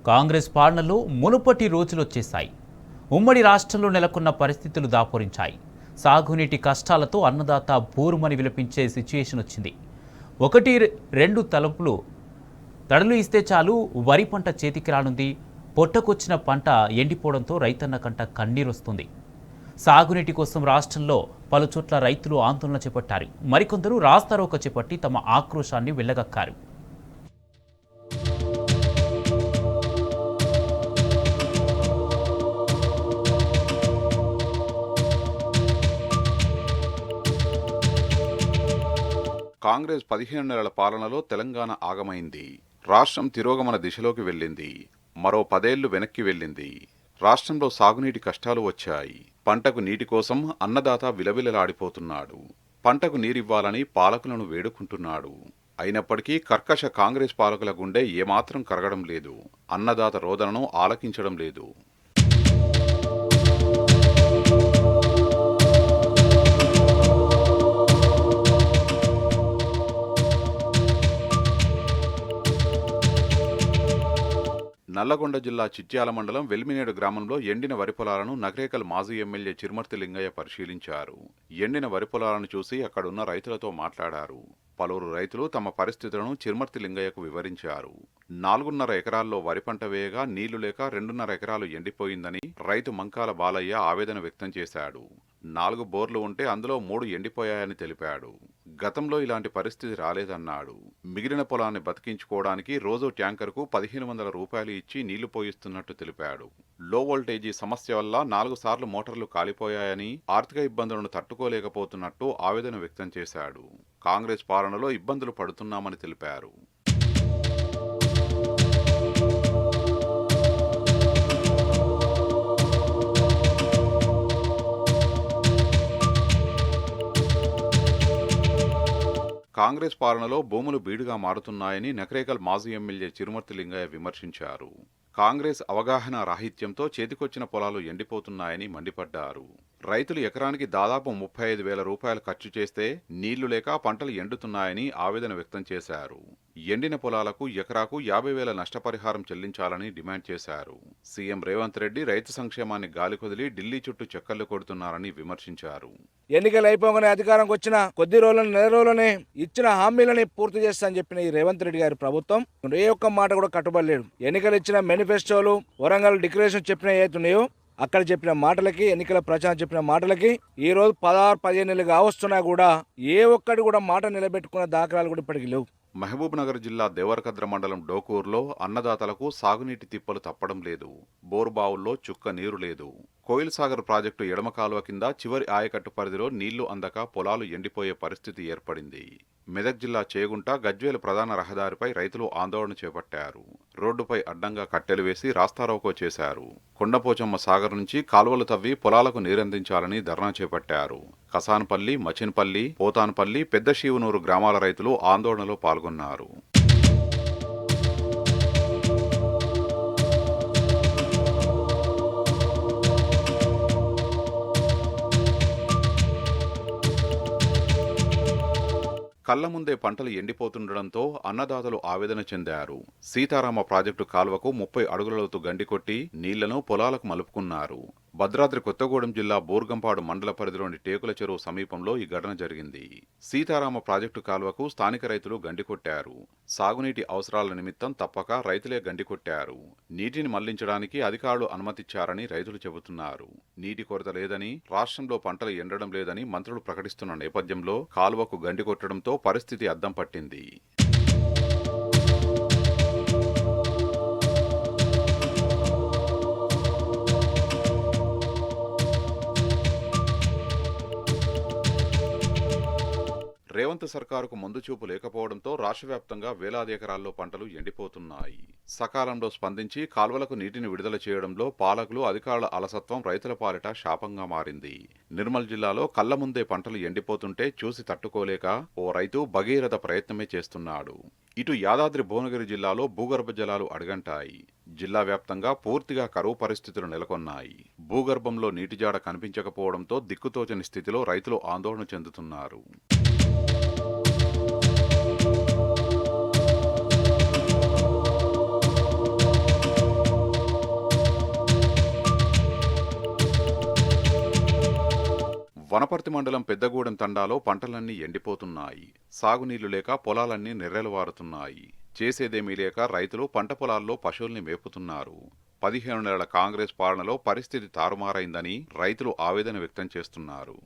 కాంగ్రెస్ పాలనలో మునుపటి రోజులొచ్చేశాయి. ఉమ్మడి రాష్ట్రంలో నెలకొన్న పరిస్థితులు దాపురించాయి. సాగునీటి కష్టాలతో అన్నదాత బోరుమని విలపించే సిచ్యుయేషన్ వచ్చింది. 1-2 తడులు ఇస్తే చాలు వరి పంట చేతికి రానుంది. పొట్టకొచ్చిన పంట ఎండిపోవడంతో రైతన్న కంట కన్నీరొస్తుంది. సాగునీటి కోసం రాష్ట్రంలో పలుచోట్ల రైతులు ఆందోళన చేపట్టారు. మరికొందరు రాస్తారోకో చేపట్టి తమ ఆక్రోశాన్ని వెళ్లగక్కారు. కాంగ్రెస్ 15 నెలల పాలనలో తెలంగాణ ఆగమైంది. రాష్ట్రం తిరోగమన దిశలోకి వెళ్ళింది. మరో 10 ఏళ్లు వెనక్కి వెళ్ళింది. రాష్ట్రంలో సాగునీటి కష్టాలు వచ్చాయి. పంటకు నీటి కోసం అన్నదాత విలవిలలాడిపోతున్నాడు. పంటకు నీరివ్వాలని పాలకులను వేడుకుంటున్నాడు. అయినప్పటికీ కర్కశ కాంగ్రెస్ పాలకుల గుండె ఏమాత్రం కరగడం లేదు. అన్నదాత రోదనను ఆలకించడం లేదు. నల్లగొండ జిల్లా చిట్యాల మండలం వెల్మినేడు గ్రామంలో ఎండిన వరి పొలాలను నగరేకల్ మాజీ ఎమ్మెల్యే చిరుమర్తి లింగయ్య పరిశీలించారు. ఎండిన వరి పొలాలను చూసి అక్కడున్న రైతులతో మాట్లాడారు. పలువురు రైతులు తమ పరిస్థితులను చిరుమర్తి లింగయ్యకు వివరించారు. 4.5 ఎకరాల్లో వరి పంట వేయగా నీళ్లు లేక 2.5 ఎకరాలు ఎండిపోయిందని రైతు మంకాల బాలయ్య ఆవేదన వ్యక్తం చేశాడు. 4 బోర్లు ఉంటే అందులో 3 ఎండిపోయాయని తెలిపాడు. గతంలో ఇలాంటి పరిస్థితి రాలేదన్నాడు. మిగిలిన పొలాన్ని బతికించుకోవడానికి రోజు ట్యాంకర్కు 1500 రూపాయలు ఇచ్చి నీళ్లు పోయిస్తున్నట్టు తెలిపాడు. లో వోల్టేజీ సమస్య వల్ల 4 సార్లు మోటార్లు కాలిపోయాయని, ఆర్థిక ఇబ్బందులను తట్టుకోలేకపోతున్నట్టు ఆవేదన వ్యక్తం చేశాడు. కాంగ్రెస్ పాలనలో ఇబ్బందులు పడుతున్నామని తెలిపారు. కాంగ్రెస్ పాలనలో భూములు బీడుగా మారుతున్నాయని నకరేకల్ మాజీ ఎమ్మెల్యే చిరుమర్తి లింగయ్య విమర్శించారు. కాంగ్రెస్ అవగాహన రాహిత్యంతో చేతికొచ్చిన పొలాలు ఎండిపోతున్నాయని మండిపడ్డారు. రైతులు ఎకరానికి దాదాపు 35,000 రూపాయలు ఖర్చు చేస్తే నీళ్లు లేక పంటలు ఎండుతున్నాయని ఆవేదన వ్యక్తం చేశారు. ఎండిన పొలాలకు ఎకరాకు 50,000 నష్టపరిహారం చెల్లించాలని డిమాండ్ చేశారు. సీఎం రేవంత్ రెడ్డి రైతు సంక్షేమాన్ని గాలికొదిలి ఢిల్లీ చుట్టూ చక్కర్లు కొడుతున్నారని విమర్శించారు. ఎన్నికలు అయిపోగానే అధికారంకి వచ్చిన కొద్ది రోజులను, నెల రోజులనే ఇచ్చిన హామీలని పూర్తి చేస్తానని చెప్పిన ఈ రేవంత్ రెడ్డి గారి ప్రభుత్వం ఏ ఒక్క మాట కూడా కట్టుబడలేడు. ఎన్నికలు ఇచ్చిన మేనిఫెస్టోలు, వరంగల్ డిక్లరేషన్ చెప్పిన ఏతున్నాయో అక్కడ చెప్పిన మాటలకి, ఎన్నికల ప్రచారం చెప్పిన మాటలకి ఈ రోజు 16-15 నెలలు కావస్తున్నా కూడా ఏ ఒక్కటి కూడా మాట నిలబెట్టుకున్న దాఖలాలు కూడా ఇప్పటికి లేవు. మహబూబ్ నగర్ జిల్లా దేవరకద్ర మండలం డోకూరులో అన్నదాతలకు సాగునీటి తిప్పలు తప్పడం లేదు. బోరుబావుల్లో చుక్క నీరు లేదు. కోయిల్ సాగర్ ప్రాజెక్టు ఎడమ కాలువ కింద చివరి ఆయకట్టు పరిధిలో నీళ్లు అందక పొలాలు ఎండిపోయే పరిస్థితి ఏర్పడింది. మెదక్ జిల్లా చేగుంట గజ్వేల్ ప్రధాన రహదారిపై రైతులు ఆందోళన చేపట్టారు. రోడ్డుపై అడ్డంగా కట్టెలు వేసి రాస్తారోకో చేశారు. కొండపోచమ్మ సాగర్ నుంచి కాలువలు తవ్వి పొలాలకు నీరందించాలని ధర్నా చేపట్టారు. కసాన్పల్లి, మచిన్పల్లి, పోతాన్పల్లి, పెద్ద శివనూరు గ్రామాల రైతులు ఆందోళనలో పాల్గొన్నారు. కళ్ల ముందే పంటలు ఎండిపోతుండటంతో అన్నదాతలు ఆవేదన చెందారు. సీతారామ ప్రాజెక్టు కాల్వకు 30 అడుగుల లోతు గండి కొట్టి నీళ్లను పొలాలకు మలుపుకున్నారు. భద్రాద్రి కొత్తగూడెం జిల్లా బూర్గంపాడు మండల పరిధిలోని టేకుల చెరువు సమీపంలో ఈ ఘటన జరిగింది. సీతారామ ప్రాజెక్టు కాల్వకు స్థానిక రైతులు గండి కొట్టారు. సాగునీటి అవసరాల నిమిత్తం తప్పక రైతులే గండి కొట్టారు. నీటిని మళ్లించడానికి అధికారులు అనుమతిచ్చారని రైతులు చెబుతున్నారు. నీటి కొరత లేదని, రాష్ట్రంలో పంటలు ఎండడం లేదని మంత్రులు ప్రకటిస్తున్న నేపథ్యంలో కాలువకు గండి కొట్టడంతో పరిస్థితి అద్దం పట్టింది. రేవంత్ సర్కారుకు ముందు చూపు లేకపోవడంతో రాష్ట్ర వ్యాప్తంగా వేలాది ఎకరాల్లో పంటలు ఎండిపోతున్నాయి. సకాలంలో స్పందించి కాల్వలకు నీటిని విడుదల చేయడంలో పాలకులు, అధికారుల అలసత్వం రైతుల పాలిట శాపంగా మారింది. నిర్మల్ జిల్లాలో కళ్ల ముందే పంటలు ఎండిపోతుంటే చూసి తట్టుకోలేక ఓ రైతు భగీరథ ప్రయత్నమే చేస్తున్నాడు. ఇటు యాదాద్రి భువనగిరి జిల్లాలో భూగర్భ జలాలు అడుగంటాయి. జిల్లా వ్యాప్తంగా పూర్తిగా కరువు పరిస్థితులు నెలకొన్నాయి. భూగర్భంలో నీటి జాడ కనిపించకపోవడంతో దిక్కుతోచని స్థితిలో రైతులు ఆందోళన చెందుతున్నారు. వనపర్తి మండలం పెద్దగూడెం తండాలో పంటలన్నీ ఎండిపోతున్నాయి. సాగునీళ్లు లేక పొలాలన్నీ నెర్రెలువారుతున్నాయి. చేసేదేమీ లేక రైతులు పంట పొలాల్లో పశువుల్ని మేపుతున్నారు. 15 నెలల కాంగ్రెస్ పాలనలో పరిస్థితి తారుమారైందని రైతులు ఆవేదన వ్యక్తం చేస్తున్నారు.